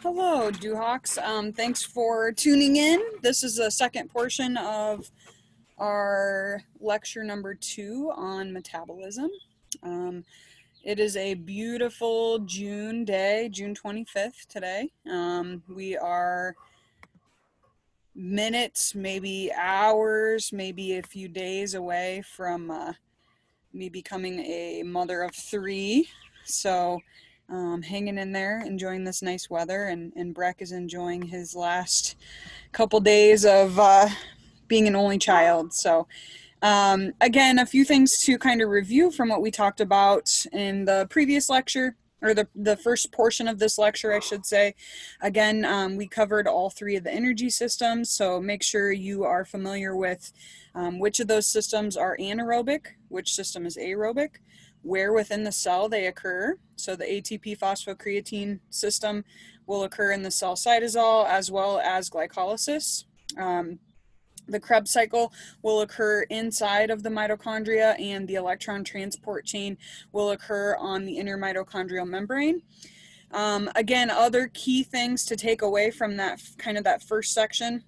Hello, Duhawks. Thanks for tuning in. This is the second portion of our lecture number 2 on metabolism. It is a beautiful June day, June 25th today. We are minutes, maybe hours, maybe a few days away from me becoming a mother of 3. So hanging in there, enjoying this nice weather, and Breck is enjoying his last couple days of being an only child. So again, a few things to kind of review from what we talked about in the previous lecture, or the first portion of this lecture, I should say. Again, we covered all 3 of the energy systems, so make sure you are familiar with which of those systems are anaerobic, which system is aerobic, where within the cell they occur. So the ATP phosphocreatine system will occur in the cell cytosol as well as glycolysis. The Krebs cycle will occur inside of the mitochondria, and the electron transport chain will occur on the inner mitochondrial membrane. Again, other key things to take away from that kind of that first section: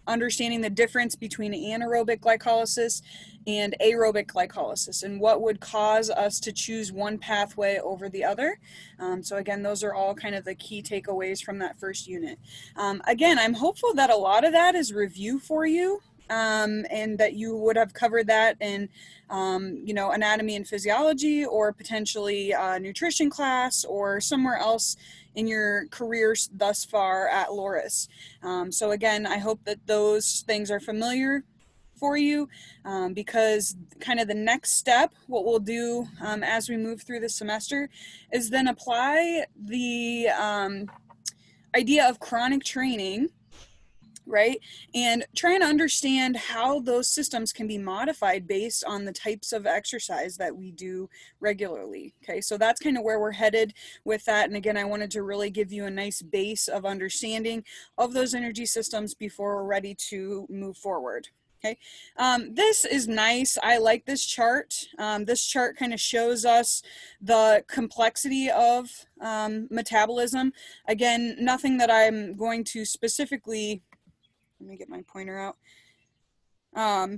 understanding the difference between anaerobic glycolysis and aerobic glycolysis, and what would cause us to choose one pathway over the other. So again, those are all kind of the key takeaways from that first unit. Again, I'm hopeful that a lot of that is review for you, and that you would have covered that in anatomy and physiology, or potentially nutrition class, or somewhere else in your careers thus far at Loras. So again, I hope that those things are familiar for you, because kind of the next step, what we'll do as we move through the semester, is then apply the idea of chronic training, right? And trying to understand how those systems can be modified based on the types of exercise that we do regularly. Okay, so that's kind of where we're headed with that. And again, I wanted to really give you a nice base of understanding of those energy systems before we're ready to move forward. Okay, this is nice. I like this chart. This chart kind of shows us the complexity of metabolism. Again, nothing that I'm going to specifically, let me get my pointer out,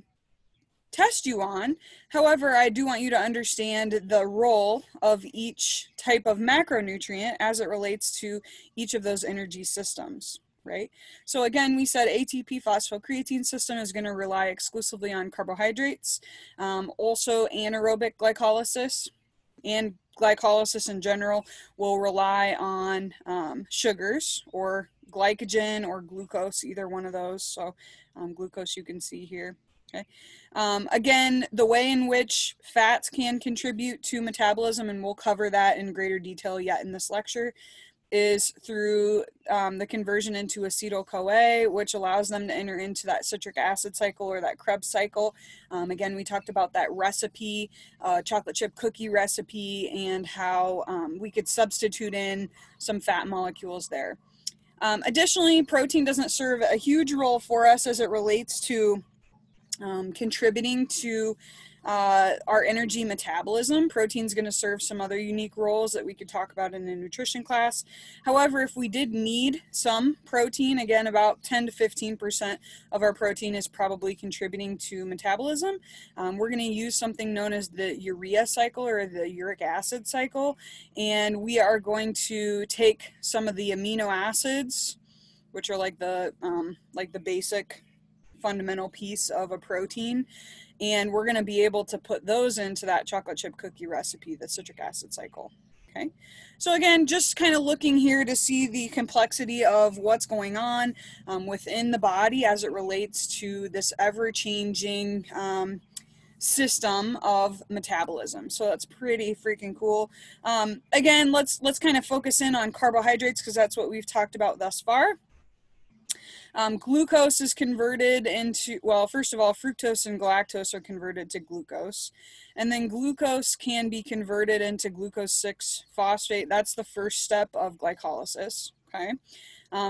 test you on. However, I do want you to understand the role of each type of macronutrient as it relates to each of those energy systems, right? So again, we said ATP phosphocreatine system is going to rely exclusively on carbohydrates. Also anaerobic glycolysis and glycolysis in general will rely on sugars, or glycogen or glucose, either one of those. So glucose you can see here. Okay. Again, the way in which fats can contribute to metabolism, and we'll cover that in greater detail yet in this lecture, is through the conversion into acetyl-CoA, which allows them to enter into that citric acid cycle, or that Krebs cycle. Again, we talked about that recipe, chocolate chip cookie recipe, and how we could substitute in some fat molecules there. Additionally, protein doesn't serve a huge role for us as it relates to contributing to our energy metabolism. Protein is going to serve some other unique roles that we could talk about in a nutrition class. However, if we did need some protein, again, about 10 to 15% of our protein is probably contributing to metabolism. We're going to use something known as the urea cycle, or the uric acid cycle, and we are going to take some of the amino acids, which are like the basic fundamental piece of a protein, and we're going to be able to put those into that chocolate chip cookie recipe, the citric acid cycle. Okay, so again, just kind of looking here to see the complexity of what's going on within the body as it relates to this ever-changing system of metabolism. So that's pretty freaking cool. Again, let's kind of focus in on carbohydrates, because that's what we've talked about thus far. Glucose is converted into, well, first of all, fructose and galactose are converted to glucose. And then glucose can be converted into glucose 6-phosphate. That's the first step of glycolysis, okay?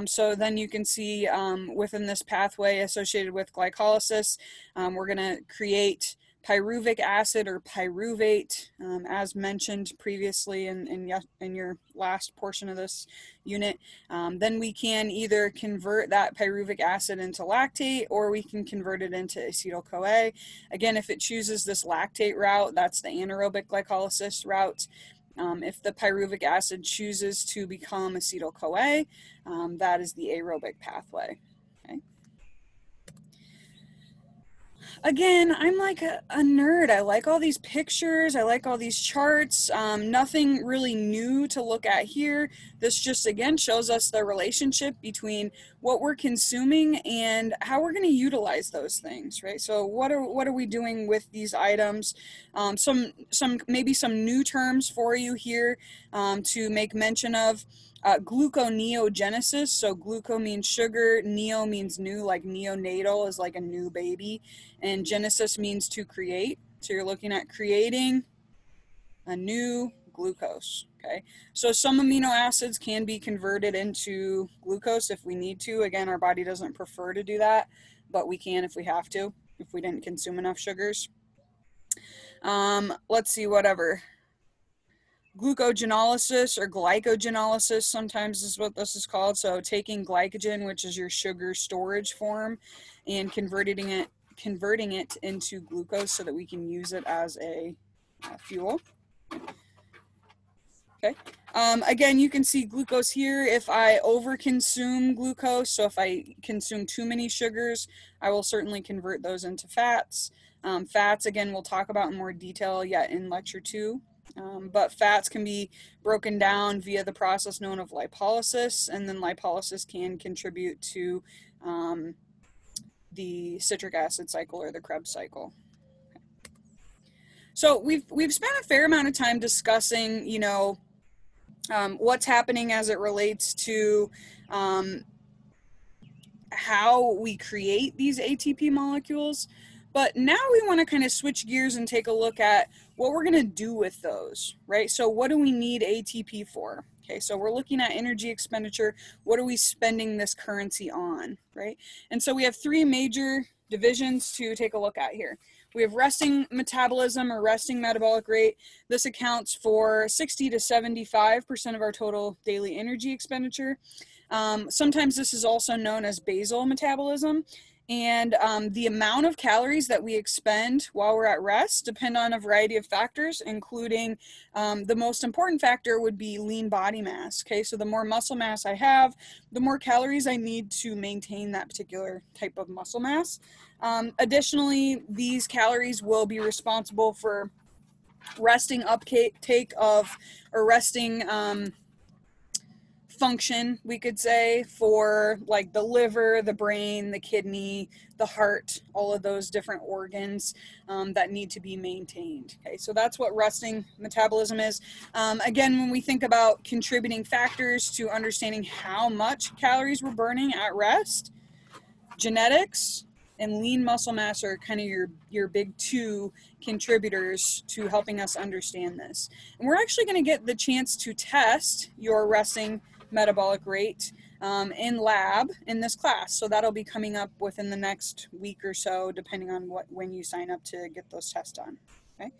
So then you can see within this pathway associated with glycolysis, we're going to create pyruvic acid or pyruvate, as mentioned previously in your last portion of this unit. Then we can either convert that pyruvic acid into lactate, or we can convert it into acetyl-CoA. Again, if it chooses this lactate route, that's the anaerobic glycolysis route. If the pyruvic acid chooses to become acetyl-CoA, that is the aerobic pathway. Okay. Again, I'm like a nerd. I like all these pictures. I like all these charts. Nothing really new to look at here. This just, again, shows us the relationship between what we're consuming and how we're going to utilize those things, right? So what are we doing with these items? Maybe some new terms for you here to make mention of. Gluconeogenesis. So gluco means sugar, neo means new, like neonatal is like a new baby, and genesis means to create. So you're looking at creating a new glucose. Okay, so some amino acids can be converted into glucose if we need to. Again, our body doesn't prefer to do that, but we can if we have to, if we didn't consume enough sugars. Let's see, whatever. Glucogenolysis or glycogenolysis sometimes is what this is called. So taking glycogen, which is your sugar storage form, and converting it into glucose so that we can use it as a fuel. Okay. Again, you can see glucose here. If I overconsume glucose, so if I consume too many sugars, I will certainly convert those into fats. Fats, again, we'll talk about in more detail yet in lecture 2. But fats can be broken down via the process known of lipolysis, and then lipolysis can contribute to the citric acid cycle or the Krebs cycle. So we've spent a fair amount of time discussing, what's happening as it relates to how we create these ATP molecules. But now we want to kind of switch gears and take a look at what we're going to do with those, right? So what do we need ATP for? Okay, so we're looking at energy expenditure. What are we spending this currency on, right? And so we have 3 major divisions to take a look at here. We have resting metabolism or resting metabolic rate. This accounts for 60 to 75% of our total daily energy expenditure. Sometimes this is also known as basal metabolism. And the amount of calories that we expend while we're at rest depend on a variety of factors, including the most important factor would be lean body mass. Okay, so the more muscle mass I have, the more calories I need to maintain that particular type of muscle mass. Additionally, these calories will be responsible for resting uptake of, or resting function, we could say, for like the liver, the brain, the kidney, the heart, all of those different organs that need to be maintained. Okay, so that's what resting metabolism is. Again, when we think about contributing factors to understanding how much calories we're burning at rest, genetics and lean muscle mass are kind of your big 2 contributors to helping us understand this. And we're actually going to get the chance to test your resting metabolic rate in lab in this class. So that'll be coming up within the next week or so, depending on when you sign up to get those tests done. Okay.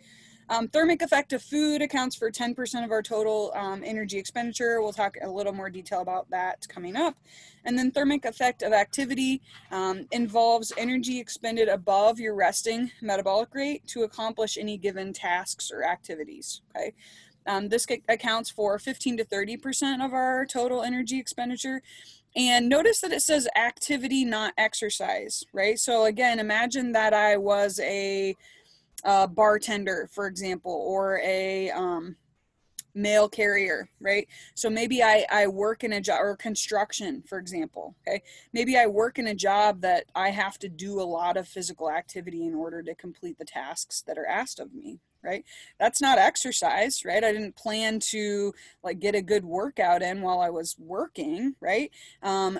Thermic effect of food accounts for 10% of our total energy expenditure. We'll talk a little more detail about that coming up. And then thermic effect of activity involves energy expended above your resting metabolic rate to accomplish any given tasks or activities. Okay. This accounts for 15 to 30% of our total energy expenditure. And notice that it says activity, not exercise, right? So again, imagine that I was a bartender, for example, or a mail carrier, right? So maybe I work in a job, or construction, for example, okay? Maybe I work in a job that I have to do a lot of physical activity in order to complete the tasks that are asked of me, right? That's not exercise, right? I didn't plan to like get a good workout in while I was working, right?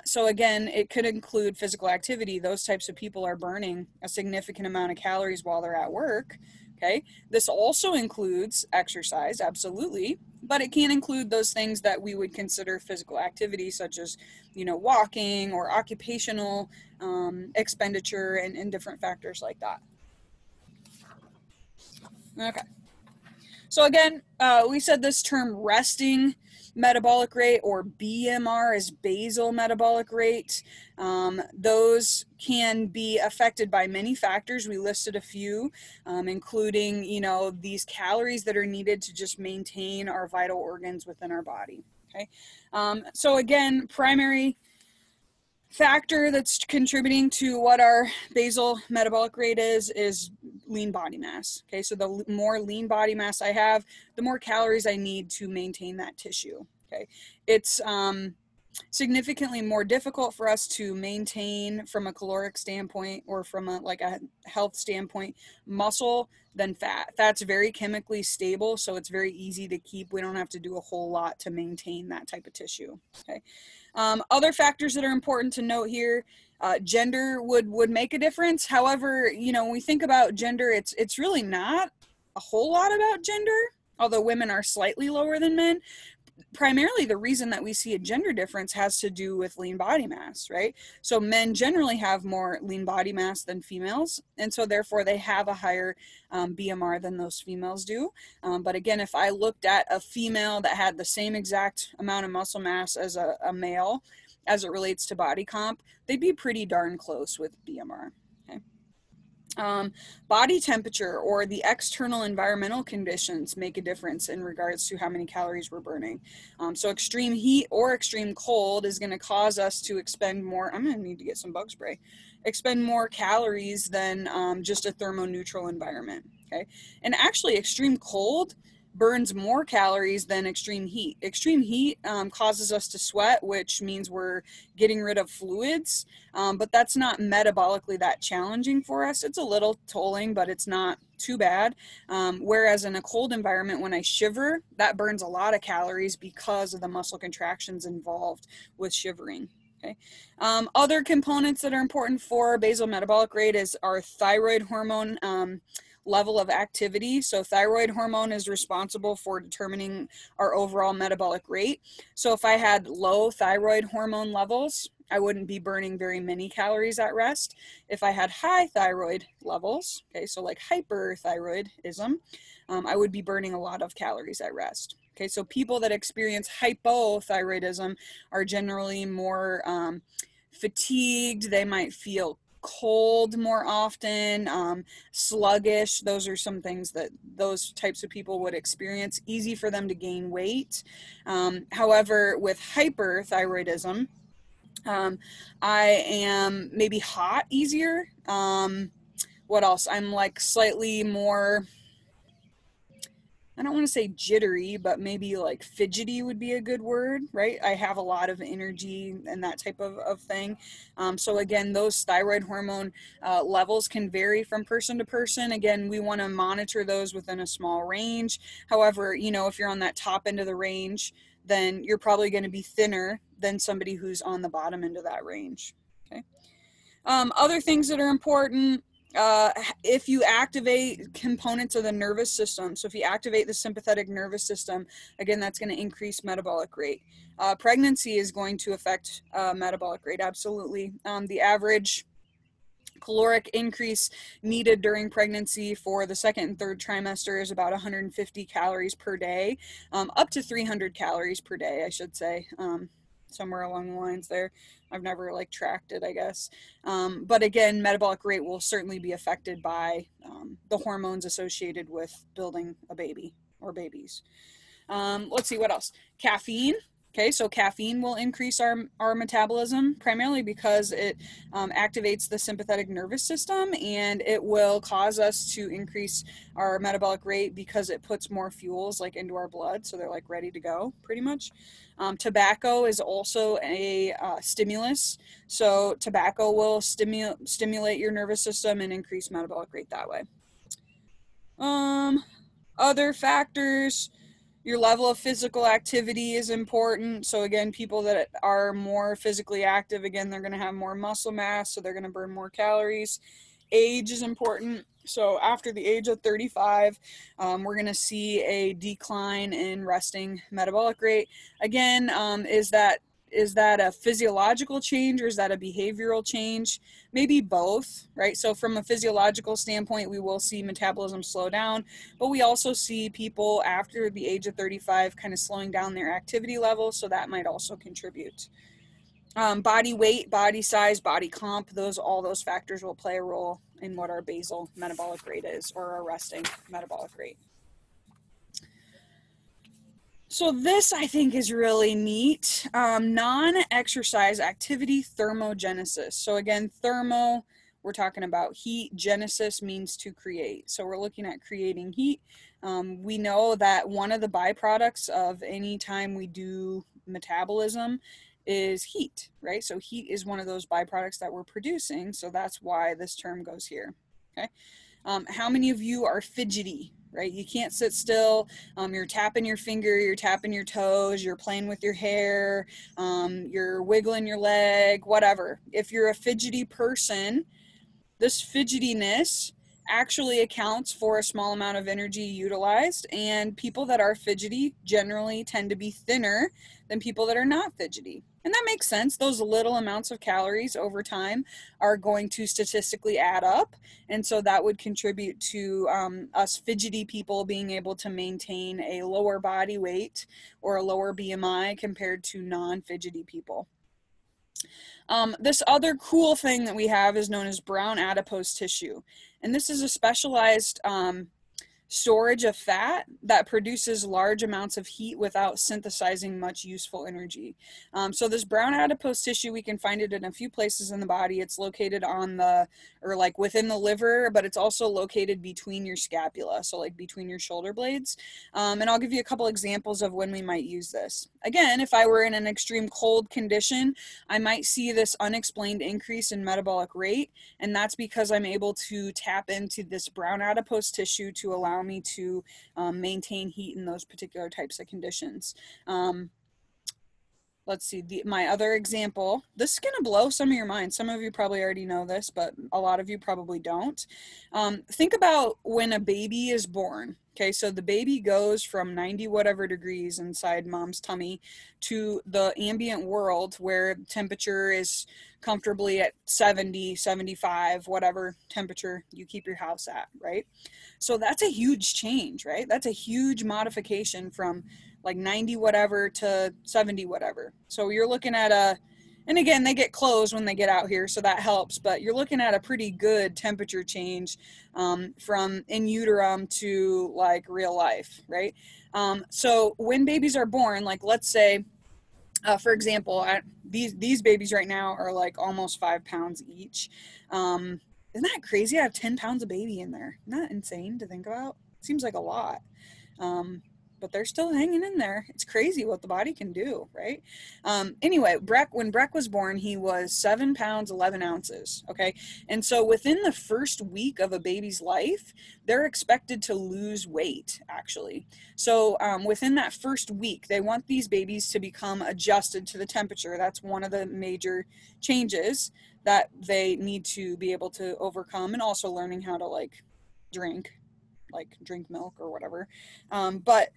So again, it could include physical activity. Those types of people are burning a significant amount of calories while they're at work. Okay, this also includes exercise, absolutely, but it can include those things that we would consider physical activity, such as, walking or occupational expenditure and different factors like that. Okay. So again, we said this term resting metabolic rate, or BMR, is basal metabolic rate. Those can be affected by many factors. We listed a few, including, these calories that are needed to just maintain our vital organs within our body. Okay. So again, primary factor that's contributing to what our basal metabolic rate is lean body mass. Okay, so the more lean body mass I have, the more calories I need to maintain that tissue. Okay, it's significantly more difficult for us to maintain from a caloric standpoint, or from a health standpoint, muscle than fat. Fat's very chemically stable, so it's very easy to keep. We don't have to do a whole lot to maintain that type of tissue. Okay. Other factors that are important to note here, gender would make a difference. However, when we think about gender, it's really not a whole lot about gender, although women are slightly lower than men. Primarily, the reason that we see a gender difference has to do with lean body mass, right? So men generally have more lean body mass than females, and so therefore they have a higher BMR than those females do. But again, if I looked at a female that had the same exact amount of muscle mass as a male, as it relates to body comp, they'd be pretty darn close with BMR. Okay. Body temperature, or the external environmental conditions, make a difference in regards to how many calories we're burning. So extreme heat or extreme cold is going to cause us to expend more. I'm going to need to get some bug spray. Expend more calories than just a thermoneutral environment. Okay, and actually, extreme cold burns more calories than extreme heat. Extreme heat causes us to sweat, which means we're getting rid of fluids, but that's not metabolically that challenging for us. It's a little tolling, but it's not too bad. Whereas in a cold environment, when I shiver, that burns a lot of calories because of the muscle contractions involved with shivering. Okay. Other components that are important for basal metabolic rate is our thyroid hormone level of activity. So thyroid hormone is responsible for determining our overall metabolic rate. So if I had low thyroid hormone levels, I wouldn't be burning very many calories at rest. If I had high thyroid levels, okay, so like hyperthyroidism, I would be burning a lot of calories at rest. Okay, so people that experience hypothyroidism are generally more fatigued. They might feel cold more often, sluggish. Those are some things that those types of people would experience. Easy for them to gain weight. However, with hyperthyroidism, I am maybe hot easier. What else? I'm like slightly more, I don't want to say jittery, but maybe like fidgety would be a good word, right? I have a lot of energy and that type of thing. So again, those thyroid hormone levels can vary from person to person. Again, we want to monitor those within a small range. However, if you're on that top end of the range, then you're probably going to be thinner than somebody who's on the bottom end of that range. Okay. Other things that are important, if you activate components of the nervous system, so if you activate the sympathetic nervous system, again, that's going to increase metabolic rate. Pregnancy is going to affect metabolic rate, absolutely. The average caloric increase needed during pregnancy for the second and third trimester is about 150 calories per day, up to 300 calories per day, I should say. Somewhere along the lines there. I've never tracked it, I guess. But again, metabolic rate will certainly be affected by the hormones associated with building a baby or babies. Let's see what else. Caffeine. Okay, so caffeine will increase our metabolism, primarily because it activates the sympathetic nervous system, and it will cause us to increase our metabolic rate because it puts more fuels into our blood, so they're ready to go pretty much. Tobacco is also a stimulus, so tobacco will stimulate your nervous system and increase metabolic rate that way. Other factors, your level of physical activity is important. So again, people that are more physically active, again, they're going to have more muscle mass, so they're going to burn more calories. Age is important. So after the age of 35, we're going to see a decline in resting metabolic rate. Again, is that Is that a physiological change or is that a behavioral change? Maybe both, right? So from a physiological standpoint, we will see metabolism slow down, but we also see people after the age of 35 kind of slowing down their activity level, so that might also contribute. Body weight, body size, body comp, all those factors will play a role in what our basal metabolic rate is, or our resting metabolic rate. So this, I think, is really neat. Non-exercise activity thermogenesis. So again, thermo, we're talking about heat. Genesis means to create. So we're looking at creating heat. We know that one of the byproducts of any time we do metabolism is heat, right? So heat is one of those byproducts that we're producing. So that's why this term goes here, okay? How many of you are fidgety, right? You can't sit still. You're tapping your finger, you're tapping your toes, you're playing with your hair, you're wiggling your leg, whatever. If you're a fidgety person, this fidgetiness actually accounts for a small amount of energy utilized, and people that are fidgety generally tend to be thinner than people that are not fidgety. And that makes sense. Those little amounts of calories over time are going to statistically add up. And so that would contribute to us fidgety people being able to maintain a lower body weight or a lower BMI compared to non-fidgety people. This other cool thing that we have is known as brown adipose tissue. And this is a specialized storage of fat that produces large amounts of heat without synthesizing much useful energy. So this brown adipose tissue, we can find it in a few places in the body. It's located like within the liver, but it's also located between your scapula, so like between your shoulder blades. And I'll give you a couple examples of when we might use this. Again, if I were in an extreme cold condition, I might see this unexplained increase in metabolic rate, and that's because I'm able to tap into this brown adipose tissue to allow me to maintain heat in those particular types of conditions. Let's see, my other example, this is going to blow some of your minds. Some of you probably already know this, but a lot of you probably don't. Think about when a baby is born. Okay, so the baby goes from 90 whatever degrees inside mom's tummy to the ambient world where temperature is comfortably at 70, 75, whatever temperature you keep your house at, right? So that's a huge change, right? That's a huge modification from like 90 whatever to 70 whatever. So you're looking at and again, they get clothes when they get out here, so that helps, but you're looking at a pretty good temperature change from in utero to like real life, right? So when babies are born, like let's say, for example, these babies right now are like almost 5 pounds each. Isn't that crazy? I have 10 pounds of baby in there. Isn't that insane to think about? Seems like a lot. But they're still hanging in there. It's crazy what the body can do, right? Anyway, when Breck was born, he was 7 pounds, 11 ounces, okay? And so within the first week of a baby's life, they're expected to lose weight, actually. So within that first week, they want these babies to become adjusted to the temperature. That's one of the major changes that they need to be able to overcome, and also learning how to like drink milk or whatever. But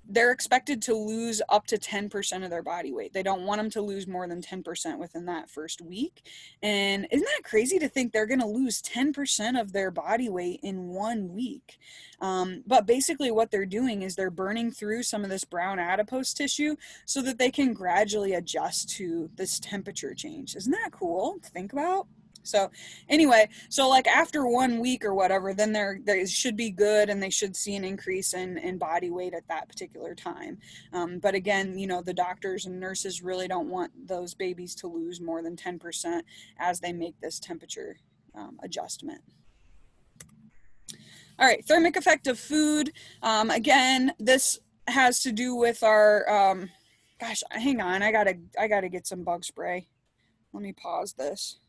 they're expected to lose up to 10% of their body weight. They don't want them to lose more than 10% within that first week. And isn't that crazy to think they're going to lose 10% of their body weight in 1 week? But basically what they're doing is they're burning through some of this brown adipose tissue so that they can gradually adjust to this temperature change. Isn't that cool to think about? So anyway, so like after 1 week or whatever, then they should be good and they should see an increase in body weight at that particular time. But again, you know, the doctors and nurses really don't want those babies to lose more than 10% as they make this temperature adjustment. All right, thermic effect of food. Again, this has to do with our, gosh, hang on, I gotta get some bug spray. Let me pause this.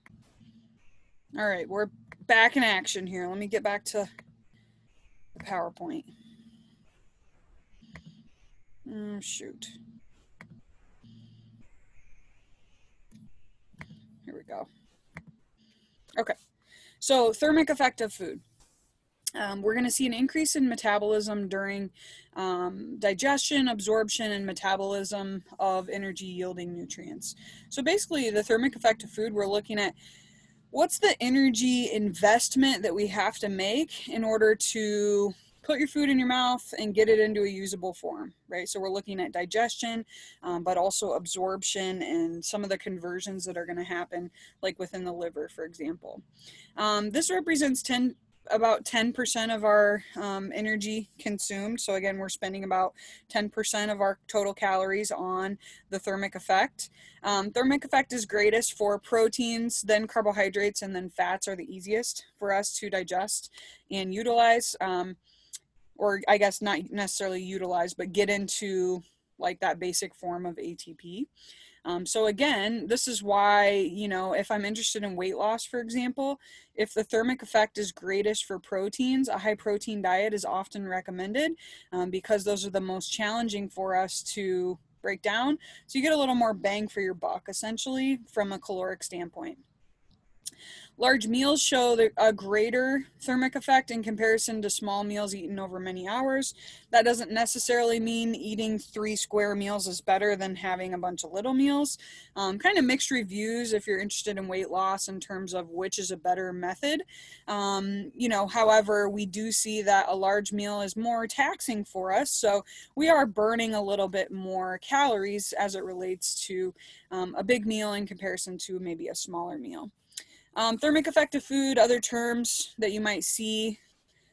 All right, we're back in action here. Let me get back to the PowerPoint. Shoot. Here we go. Okay, so thermic effect of food. We're going to see an increase in metabolism during digestion, absorption, and metabolism of energy yielding nutrients. So basically, the thermic effect of food, we're looking at what's the energy investment that we have to make in order to put your food in your mouth and get it into a usable form, right? So we're looking at digestion, but also absorption and some of the conversions that are going to happen, like within the liver, for example. This represents about 10% of our energy consumed. So again, we're spending about 10% of our total calories on the thermic effect. Thermic effect is greatest for proteins, then carbohydrates, and then fats are the easiest for us to digest and utilize. Or I guess not necessarily utilize, but get into like that basic form of ATP. So again, this is why, you know, if I'm interested in weight loss, for example, if the thermic effect is greatest for proteins, a high protein diet is often recommended because those are the most challenging for us to break down. So you get a little more bang for your buck, essentially, from a caloric standpoint. Large meals show a greater thermic effect in comparison to small meals eaten over many hours. That doesn't necessarily mean eating 3 square meals is better than having a bunch of little meals. Kind of mixed reviews if you're interested in weight loss in terms of which is a better method. You know, however, we do see that a large meal is more taxing for us. So we are burning a little bit more calories as it relates to a big meal in comparison to maybe a smaller meal. Thermic effect of food, other terms that you might see,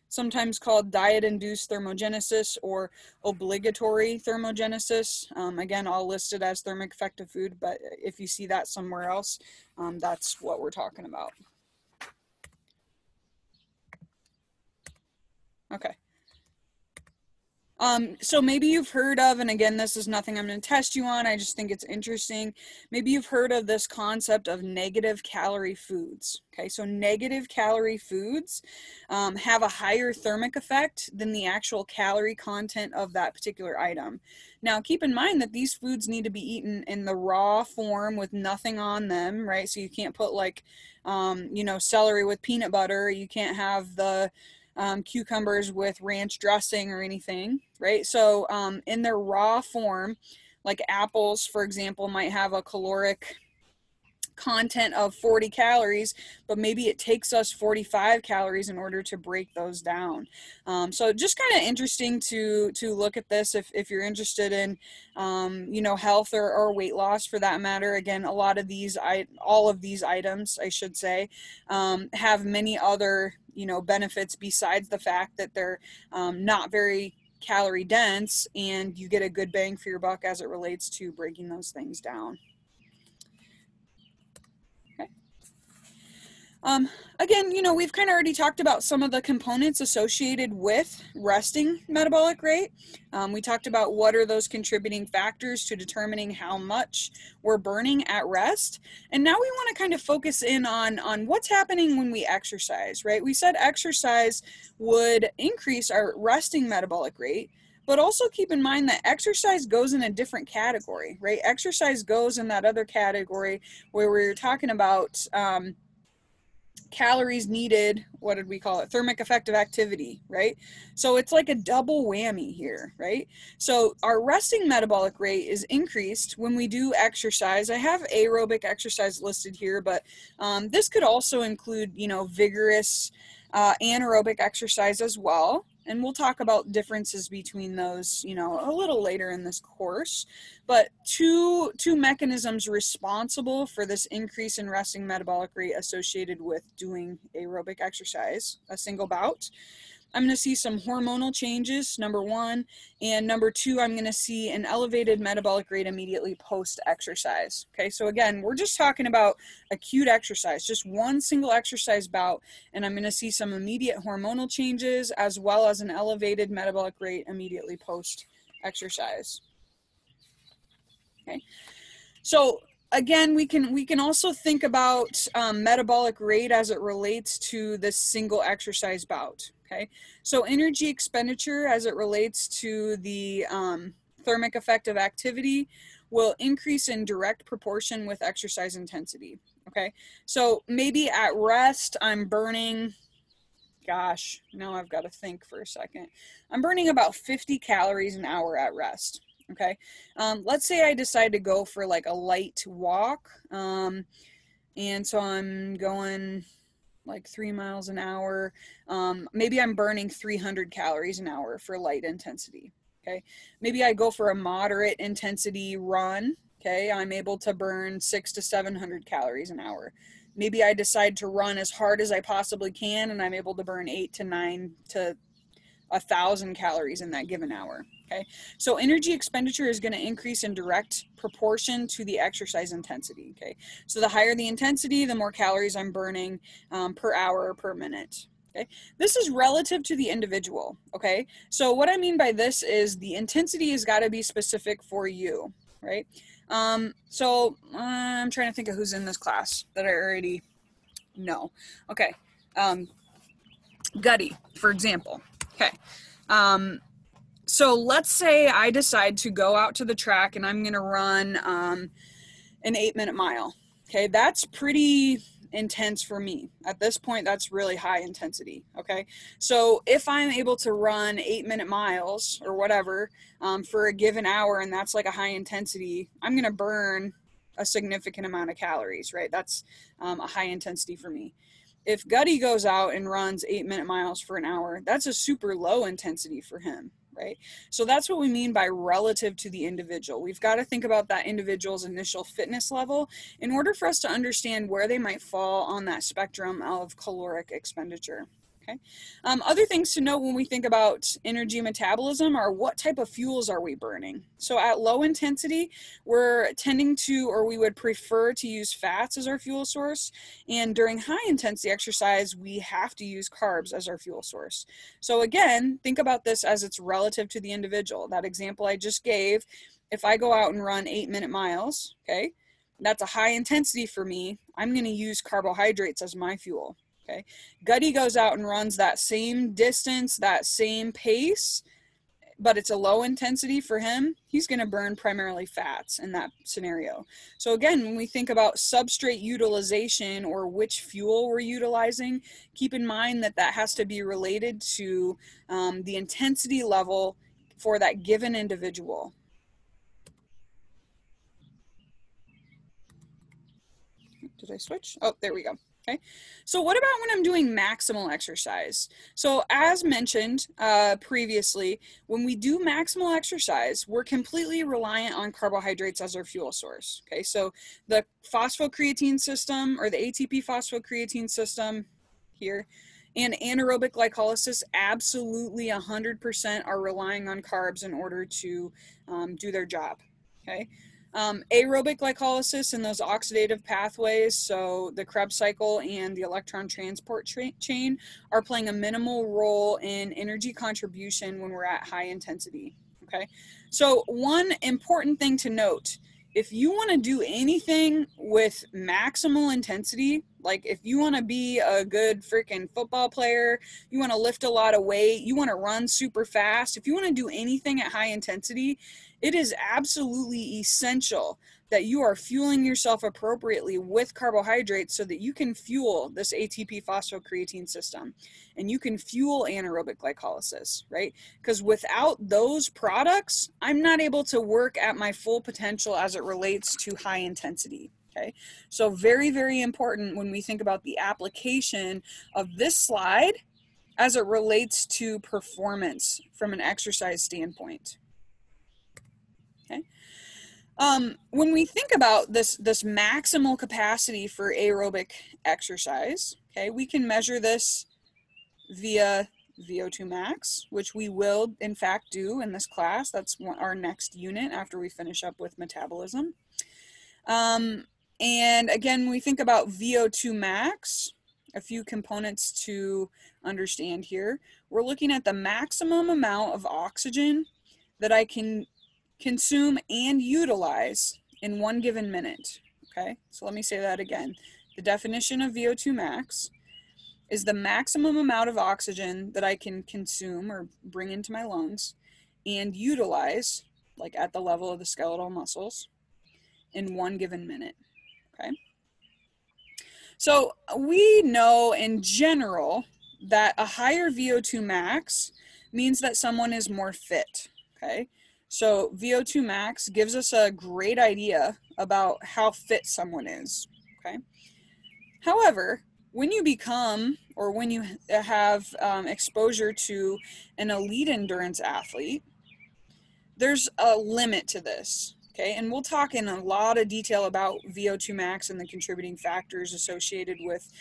sometimes called diet-induced thermogenesis or obligatory thermogenesis. Again, all listed as thermic effect of food, but if you see that somewhere else, that's what we're talking about. Okay. So maybe you've heard of, and again, this is nothing I'm going to test you on, I just think it's interesting. Maybe you've heard of this concept of negative calorie foods. Okay, so negative calorie foods have a higher thermic effect than the actual calorie content of that particular item. Now, keep in mind that these foods need to be eaten in the raw form with nothing on them, right? So you can't put like, you know, celery with peanut butter. You can't have the cucumbers with ranch dressing or anything, right? So in their raw form, like apples, for example, might have a caloric content of 40 calories, but maybe it takes us 45 calories in order to break those down. So just kind of interesting to look at this if you're interested in, you know, health or weight loss for that matter. Again, a lot of these, all of these items, I should say, have many other, you know, benefits besides the fact that they're not very calorie dense and you get a good bang for your buck as it relates to breaking those things down. Okay. Again, you know, we've kind of already talked about some of the components associated with resting metabolic rate. We talked about what are those contributing factors to determining how much we're burning at rest. And now we want to kind of focus in on what's happening when we exercise, right? We said exercise would increase our resting metabolic rate, but also keep in mind that exercise goes in a different category, right? Exercise goes in that other category where we're talking about calories needed, what did we call it? Thermic effective activity, right? So it's like a double whammy here, right? So our resting metabolic rate is increased when we do exercise. I have aerobic exercise listed here, but this could also include, you know, vigorous anaerobic exercise as well. And we'll talk about differences between those, you know, a little later in this course. But two mechanisms responsible for this increase in resting metabolic rate associated with doing aerobic exercise, a single bout. I'm going to see some hormonal changes, number one, and number two, I'm going to see an elevated metabolic rate immediately post-exercise. Okay, so again, we're just talking about acute exercise, just one single exercise bout, and I'm going to see some immediate hormonal changes as well as an elevated metabolic rate immediately post-exercise. Okay, so again, we can also think about metabolic rate as it relates to this single exercise bout. Okay, so energy expenditure as it relates to the thermic effect of activity will increase in direct proportion with exercise intensity. Okay, so maybe at rest I'm burning gosh, now I've got to think for a second. I'm burning about 50 calories an hour at rest. Okay. Let's say I decide to go for like a light walk. And so I'm going like 3 miles an hour. Maybe I'm burning 300 calories an hour for light intensity. Okay. Maybe I go for a moderate intensity run. Okay. I'm able to burn 600 to 700 calories an hour. Maybe I decide to run as hard as I possibly can and I'm able to burn 8 to 9 to 1,000 calories in that given hour. Okay, so energy expenditure is going to increase in direct proportion to the exercise intensity. Okay, so the higher the intensity, the more calories I'm burning per hour or per minute. Okay, this is relative to the individual. Okay, so what I mean by this is the intensity has got to be specific for you, right? So I'm trying to think of who's in this class that I already know. Okay, Gutty, for example. Okay. So let's say I decide to go out to the track and I'm going to run an 8-minute mile. Okay, that's pretty intense for me. At this point, that's really high intensity. Okay, so if I'm able to run 8-minute miles or whatever for a given hour and that's like a high intensity, I'm going to burn a significant amount of calories, right? That's a high intensity for me. If Gutty goes out and runs 8-minute miles for an hour, that's a super low intensity for him, right? So that's what we mean by relative to the individual. We've got to think about that individual's initial fitness level in order for us to understand where they might fall on that spectrum of caloric expenditure. Okay. Other things to note when we think about energy metabolism are what type of fuels are we burning? So at low intensity, we're tending to, or we would prefer to use fats as our fuel source. And during high intensity exercise, we have to use carbs as our fuel source. So again, think about this as it's relative to the individual. That example I just gave, if I go out and run 8-minute miles, okay, that's a high intensity for me. I'm going to use carbohydrates as my fuel. Okay, Gutty goes out and runs that same distance, that same pace, but it's a low intensity for him. He's going to burn primarily fats in that scenario. So again, when we think about substrate utilization or which fuel we're utilizing, keep in mind that that has to be related to the intensity level for that given individual. Did I switch? Oh, there we go. Okay, so what about when I'm doing maximal exercise? So as mentioned previously, when we do maximal exercise, we're completely reliant on carbohydrates as our fuel source. Okay, so the phosphocreatine system or the ATP phosphocreatine system here and anaerobic glycolysis absolutely 100% are relying on carbs in order to do their job. Okay. Aerobic glycolysis and those oxidative pathways, so the Krebs cycle and the electron transport chain, are playing a minimal role in energy contribution when we're at high intensity. Okay, so one important thing to note, if you want to do anything with maximal intensity, like if you want to be a good freaking football player, you want to lift a lot of weight, you want to run super fast, if you want to do anything at high intensity, it is absolutely essential that you are fueling yourself appropriately with carbohydrates so that you can fuel this ATP phosphocreatine system and you can fuel anaerobic glycolysis, right? Because without those products, I'm not able to work at my full potential as it relates to high intensity. Okay, so very, very important when we think about the application of this slide as it relates to performance from an exercise standpoint. Okay. When we think about this maximal capacity for aerobic exercise, okay, we can measure this via VO2 max, which we will in fact do in this class. That's our next unit after we finish up with metabolism. And again, when we think about VO2 max, a few components to understand here. We're looking at the maximum amount of oxygen that I can consume and utilize in one given minute. Okay, so let me say that again. The definition of VO2 max is the maximum amount of oxygen that I can consume or bring into my lungs and utilize, like at the level of the skeletal muscles, in one given minute. Okay, so we know in general that a higher VO2 max means that someone is more fit, okay? So VO2 max gives us a great idea about how fit someone is, okay? However, when you become, or when you have exposure to an elite endurance athlete, there's a limit to this, okay? And we'll talk in a lot of detail about VO2 max and the contributing factors associated with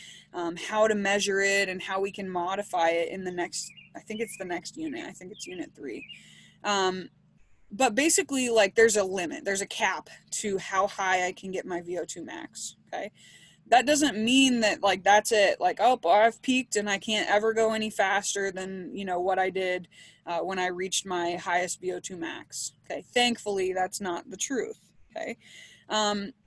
how to measure it and how we can modify it in the next, I think it's the next unit, I think it's unit 3. But basically, like, there's a limit, there's a cap to how high I can get my VO2 max, okay? That doesn't mean that, like, that's it, like, oh, I've peaked and I can't ever go any faster than, you know, what I did when I reached my highest VO2 max, okay? Thankfully, that's not the truth, okay?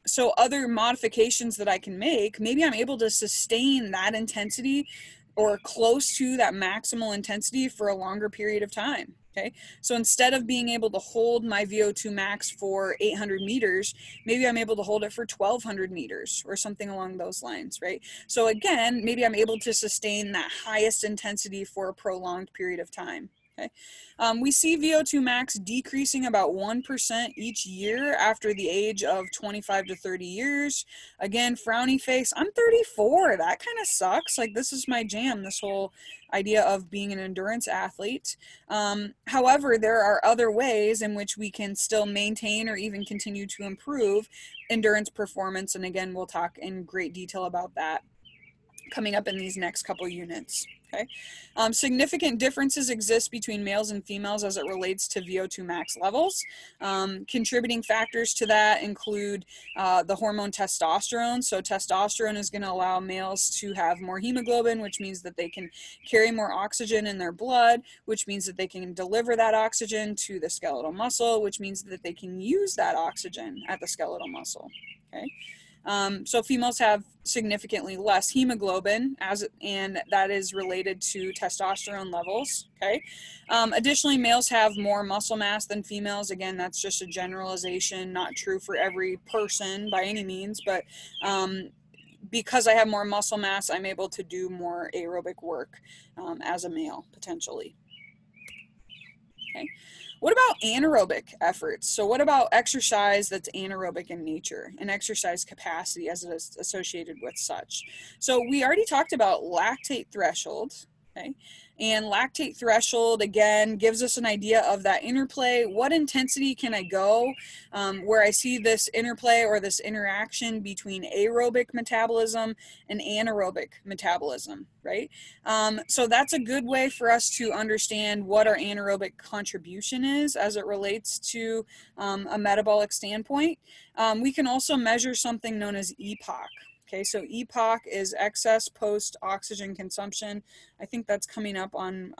So other modifications that I can make, maybe I'm able to sustain that intensity or close to that maximal intensity for a longer period of time. Okay, so instead of being able to hold my VO2 max for 800 meters, maybe I'm able to hold it for 1200 meters or something along those lines, right? So again, maybe I'm able to sustain that highest intensity for a prolonged period of time. Okay, we see VO2 max decreasing about 1% each year after the age of 25 to 30 years. Again, frowny face, I'm 34, that kind of sucks. Like, this is my jam, this whole idea of being an endurance athlete. However, there are other ways in which we can still maintain or even continue to improve endurance performance. And again, we'll talk in great detail about that coming up in these next couple units. Okay, significant differences exist between males and females as it relates to VO2 max levels. Contributing factors to that include the hormone testosterone. So testosterone is going to allow males to have more hemoglobin, which means that they can carry more oxygen in their blood, which means that they can deliver that oxygen to the skeletal muscle, which means that they can use that oxygen at the skeletal muscle. Okay. So females have significantly less hemoglobin, and that is related to testosterone levels, okay? Additionally, males have more muscle mass than females. Again, that's just a generalization, not true for every person by any means, but because I have more muscle mass, I'm able to do more aerobic work as a male, potentially. Okay. What about anaerobic efforts? So what about exercise that's anaerobic in nature and exercise capacity as it is associated with such? So we already talked about lactate threshold, okay? And lactate threshold, again, gives us an idea of that interplay. What intensity can I go where I see this interplay or this interaction between aerobic metabolism and anaerobic metabolism, right? So that's a good way for us to understand what our anaerobic contribution is as it relates to a metabolic standpoint. We can also measure something known as EPOC. Okay, so EPOC is excess post-oxygen consumption. I think that's coming up on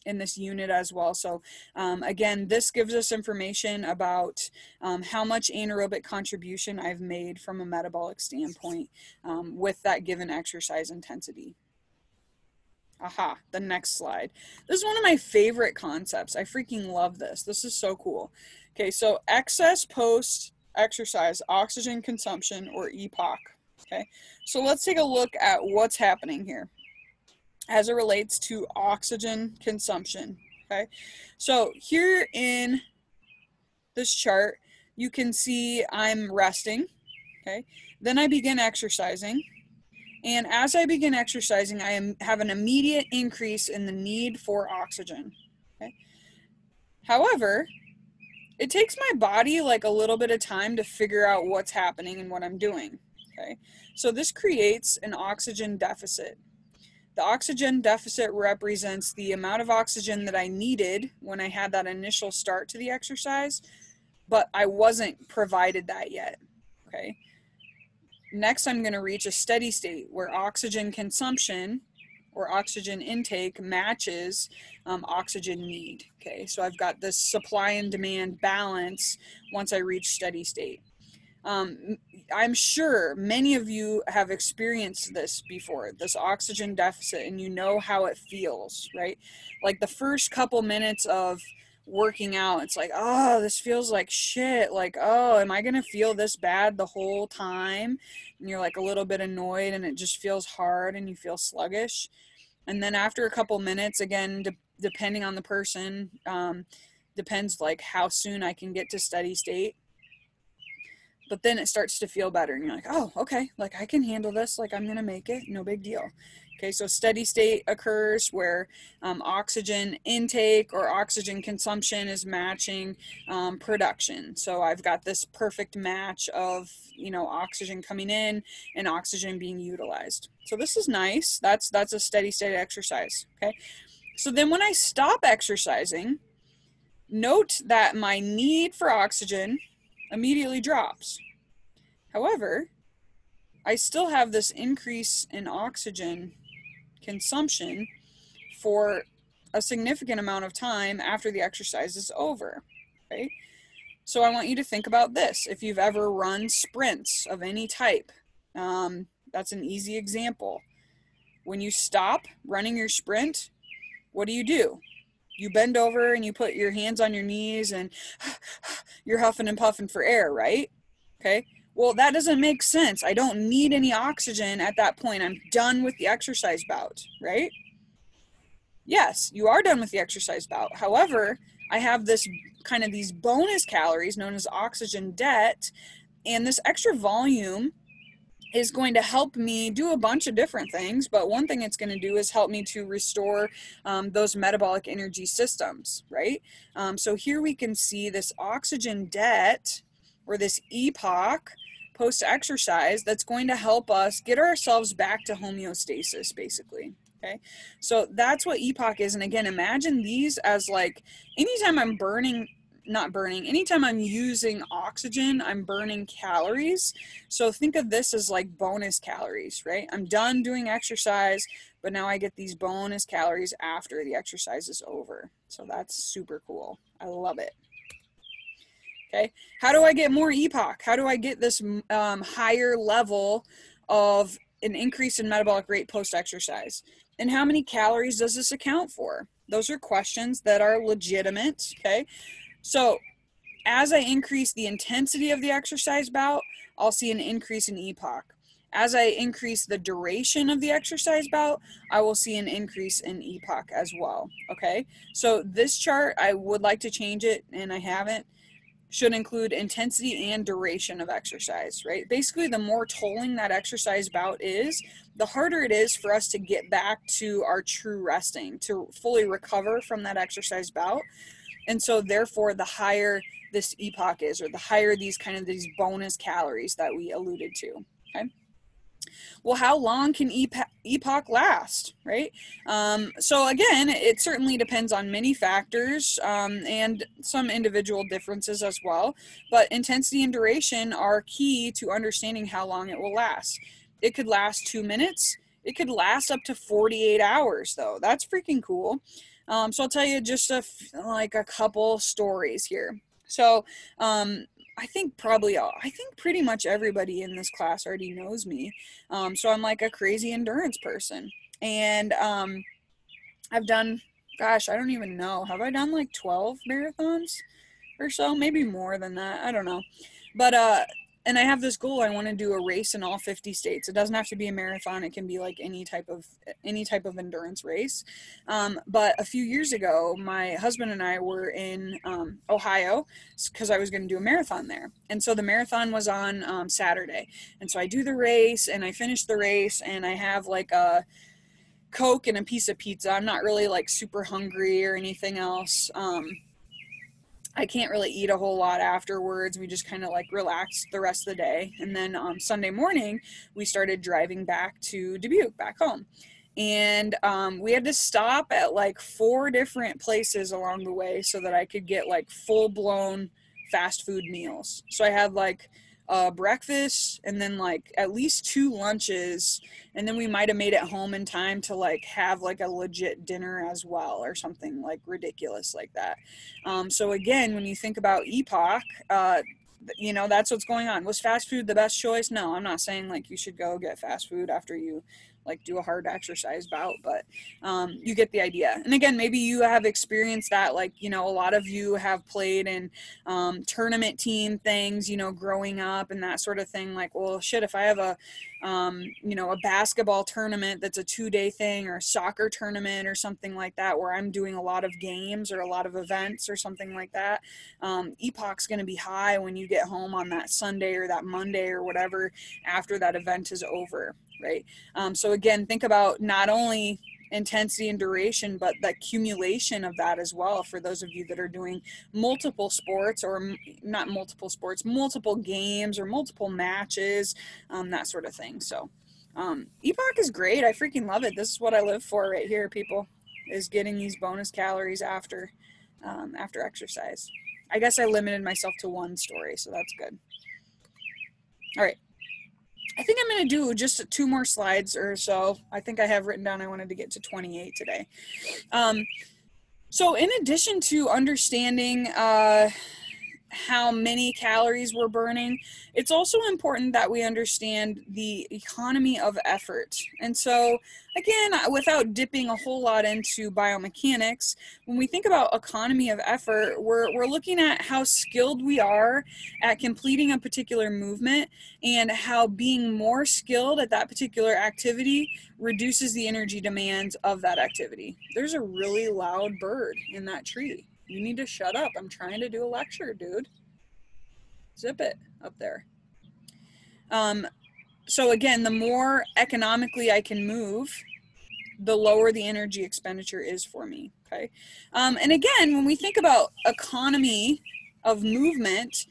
in this unit as well. So again, this gives us information about how much anaerobic contribution I've made from a metabolic standpoint with that given exercise intensity. Aha, the next slide. This is one of my favorite concepts. I freaking love this. This is so cool. Okay, so excess post-exercise oxygen consumption, or EPOC. Okay, so let's take a look at what's happening here as it relates to oxygen consumption. Okay, so here in this chart, you can see I'm resting. Okay, then I begin exercising. And as I begin exercising, I have an immediate increase in the need for oxygen. Okay? However, it takes my body like a little bit of time to figure out what's happening and what I'm doing. Okay, so this creates an oxygen deficit. The oxygen deficit represents the amount of oxygen that I needed when I had that initial start to the exercise, but I wasn't provided that yet. Okay. Next, I'm going to reach a steady state where oxygen consumption or oxygen intake matches oxygen need. Okay, so I've got this supply and demand balance once I reach steady state. I'm sure many of you have experienced this before, this oxygen deficit, and you know how it feels, right? Like the first couple minutes of working out, it's like, oh, this feels like shit. Like, oh, am I going to feel this bad the whole time? And you're like a little bit annoyed and it just feels hard and you feel sluggish. And then after a couple minutes, again, depending on the person, depends like how soon I can get to steady state. But then it starts to feel better and you're like, oh, okay, like I can handle this, like I'm gonna make it, no big deal. Okay, so steady state occurs where oxygen intake or oxygen consumption is matching production. So I've got this perfect match of, you know, oxygen coming in and oxygen being utilized. So this is nice. That's a steady state exercise. Okay, so then when I stop exercising, note that my need for oxygen immediately drops. However, I still have this increase in oxygen consumption for a significant amount of time after the exercise is over, right? So I want you to think about this. If you've ever run sprints of any type, that's an easy example. When you stop running your sprint, what do? You bend over and you put your hands on your knees and you're huffing and puffing for air, right? Okay. Well, that doesn't make sense. I don't need any oxygen at that point. I'm done with the exercise bout, right? Yes, you are done with the exercise bout. However, I have this kind of these bonus calories known as oxygen debt, and this extra volume is going to help me do a bunch of different things, but one thing it's going to do is help me to restore those metabolic energy systems, right? So here we can see this oxygen debt or this EPOC post-exercise that's going to help us get ourselves back to homeostasis, basically. Okay, so that's what EPOC is. And again, imagine these as like anytime I'm anytime I'm using oxygen, I'm burning calories. So think of this as like bonus calories, right? I'm done doing exercise, but now I get these bonus calories after the exercise is over. So that's super cool. I love it. Okay, how do I get more EPOC? How do I get this higher level of an increase in metabolic rate post-exercise? And how many calories does this account for? Those are questions that are legitimate, okay? So as I increase the intensity of the exercise bout, I'll see an increase in EPOC. As I increase the duration of the exercise bout, I will see an increase in EPOC as well, okay? So this chart, I would like to change it, and I haven't, should include intensity and duration of exercise, right? Basically, the more tolling that exercise bout is, the harder it is for us to get back to our true resting, to fully recover from that exercise bout. And so therefore, the higher this EPOC is, or the higher these bonus calories that we alluded to, okay? Well, how long can EPOC last, right? So again, it certainly depends on many factors and some individual differences as well, but intensity and duration are key to understanding how long it will last. It could last 2 minutes. It could last up to 48 hours though. That's freaking cool. So I'll tell you just a couple stories here. So I think pretty much everybody in this class already knows me. So I'm like a crazy endurance person. And I've done, gosh, I don't even know. Have I done like 12 marathons or so? Maybe more than that. I don't know. But and I have this goal. I want to do a race in all 50 states. It doesn't have to be a marathon. It can be like any type of endurance race. But a few years ago, my husband and I were in Ohio because I was going to do a marathon there. And so the marathon was on Saturday. And so I do the race and I finish the race and I have like a Coke and a piece of pizza. I'm not really like super hungry or anything else. I can't really eat a whole lot afterwards. We just kind of like relaxed the rest of the day. And then Sunday morning, we started driving back to Dubuque, back home. And we had to stop at like 4 different places along the way so that I could get like full-blown fast food meals. So I had like breakfast and then like at least 2 lunches, and then we might have made it home in time to like have like a legit dinner as well or something like ridiculous like that. So again, when you think about EPOC, you know, that's what's going on. Was fast food the best choice? No, I'm not saying like you should go get fast food after you like do a hard exercise bout, but you get the idea. And again, maybe you have experienced that, like, you know, a lot of you have played in tournament team things, you know, growing up and that sort of thing. Like, well, shit, if I have a you know, a basketball tournament that's a 2-day thing, or a soccer tournament or something like that, where I'm doing a lot of games or a lot of events or something like that, EPOC's going to be high when you get home on that Sunday or that Monday or whatever after that event is over, right? So again, think about not only intensity and duration, but the accumulation of that as well, for those of you that are doing multiple sports, or not multiple sports, multiple games or multiple matches, that sort of thing. So EPOC is great. I freaking love it. This is what I live for right here, people, is getting these bonus calories after after exercise. I guess I limited myself to one story, so that's good. All right. I think I'm going to do just 2 more slides or so. I think I have written down I wanted to get to 28 today. So in addition to understanding how many calories we're burning, it's also important that we understand the economy of effort. And so again, without dipping a whole lot into biomechanics, when we think about economy of effort, we're looking at how skilled we are at completing a particular movement, and how being more skilled at that particular activity reduces the energy demands of that activity. There's a really loud bird in that tree. You need to shut up. I'm trying to do a lecture, dude. Zip it up there. So again, the more economically I can move, the lower the energy expenditure is for me, okay? And again, when we think about economy of movement,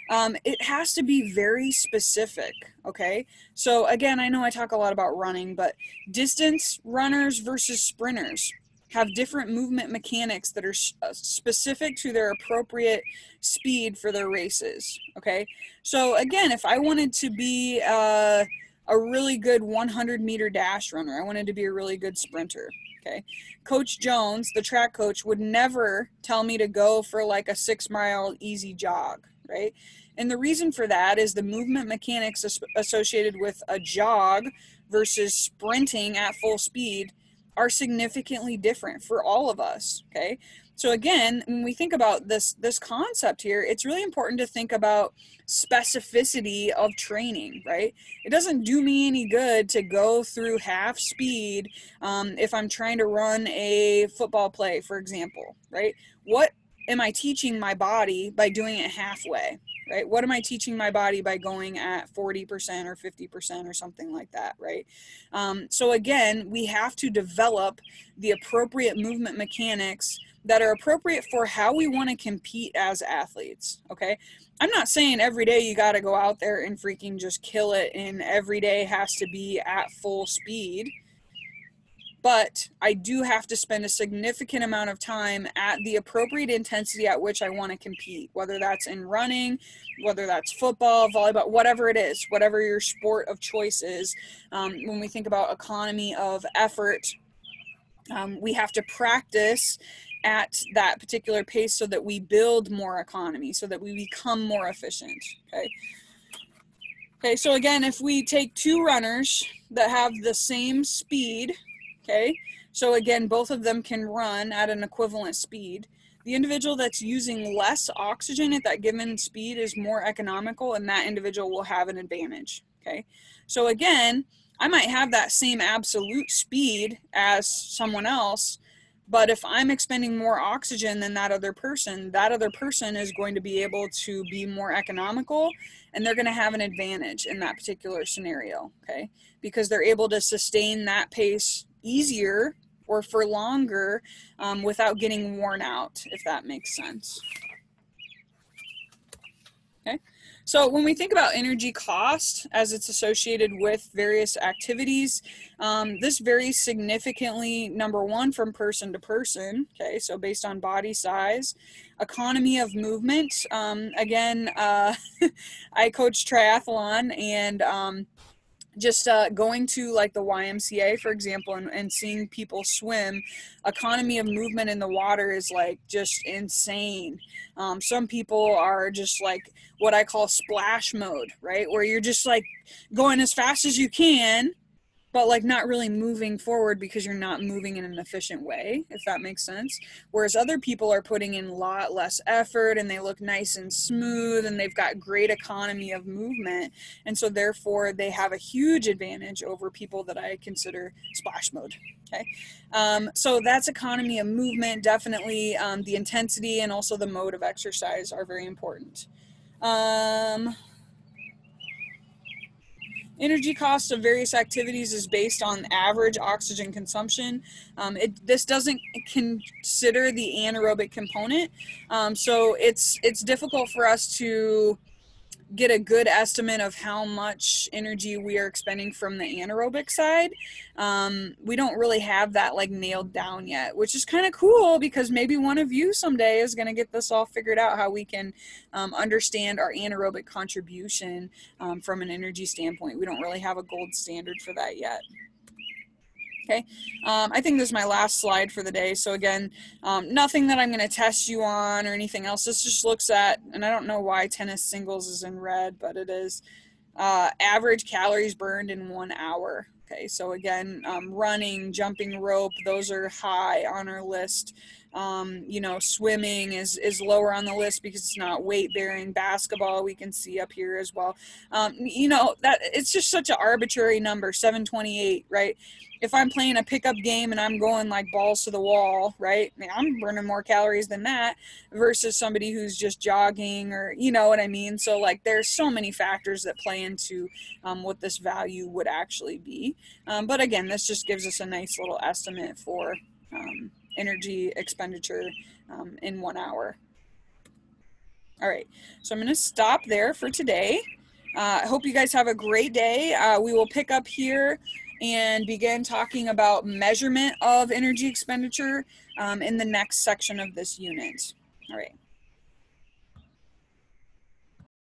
it has to be very specific, okay? So again, I know I talk a lot about running, but distance runners versus sprinters have different movement mechanics that are specific to their appropriate speed for their races, okay? So again, if I wanted to be a really good 100-meter dash runner, I wanted to be a really good sprinter, okay? Coach Jones, the track coach, would never tell me to go for like a 6-mile easy jog, right? And the reason for that is the movement mechanics associated with a jog versus sprinting at full speed are significantly different for all of us, okay? So again, when we think about this concept here, it's really important to think about specificity of training, right? It doesn't do me any good to go through half speed if I'm trying to run a football play, for example, right? What am I teaching my body by doing it halfway, right? What am I teaching my body by going at 40% or 50% or something like that, right? So again, we have to develop the appropriate movement mechanics that are appropriate for how we want to compete as athletes, okay? I'm not saying every day you got to go out there and freaking just kill it and every day has to be at full speed. But I do have to spend a significant amount of time at the appropriate intensity at which I want to compete, whether that's in running, whether that's football, volleyball, whatever it is, whatever your sport of choice is. When we think about economy of effort, we have to practice at that particular pace so that we build more economy, so that we become more efficient, okay? Okay, so again, if we take 2 runners that have the same speed, okay, so again, both of them can run at an equivalent speed. The individual that's using less oxygen at that given speed is more economical, and that individual will have an advantage, okay? So again, I might have that same absolute speed as someone else, but if I'm expending more oxygen than that other person is going to be able to be more economical, and they're going to have an advantage in that particular scenario, okay? Because they're able to sustain that pace easier or for longer without getting worn out, if that makes sense. Okay, so when we think about energy cost as it's associated with various activities, this varies significantly, number one, from person to person, okay, so based on body size, economy of movement. Again, I coach triathlon, and just going to like the YMCA, for example, and seeing people swim, economy of movement in the water is like just insane. Some people are just like what I call splash mode, right? Where you're just like going as fast as you can, but like not really moving forward because you're not moving in an efficient way, if that makes sense. Whereas other people are putting in a lot less effort and they look nice and smooth and they've got great economy of movement. And so therefore they have a huge advantage over people that I consider splash mode. Okay. So that's economy of movement. Definitely the intensity and also the mode of exercise are very important. Energy cost of various activities is based on average oxygen consumption. This doesn't consider the anaerobic component, so it's difficult for us to get a good estimate of how much energy we are expending from the anaerobic side. We don't really have that like nailed down yet, which is kind of cool because maybe one of you someday is going to get this all figured out, how we can understand our anaerobic contribution from an energy standpoint. We don't really have a gold standard for that yet. Okay, I think this is my last slide for the day. So again, nothing that I'm going to test you on or anything else. This just looks at, and I don't know why tennis singles is in red, but it is average calories burned in 1 hour. Okay, so again, running, jumping rope, those are high on our list. You know, swimming is lower on the list because it's not weight bearing. Basketball, we can see up here as well. You know, that it's just such an arbitrary number, 728, right? If I'm playing a pickup game and I'm going like balls to the wall, right? I mean, I'm burning more calories than that versus somebody who's just jogging, or you know what I mean? So like there's so many factors that play into what this value would actually be. But again, this just gives us a nice little estimate for energy expenditure in 1 hour. All right, so I'm going to stop there for today. I hope you guys have a great day. We will pick up here and begin talking about measurement of energy expenditure in the next section of this unit. All right.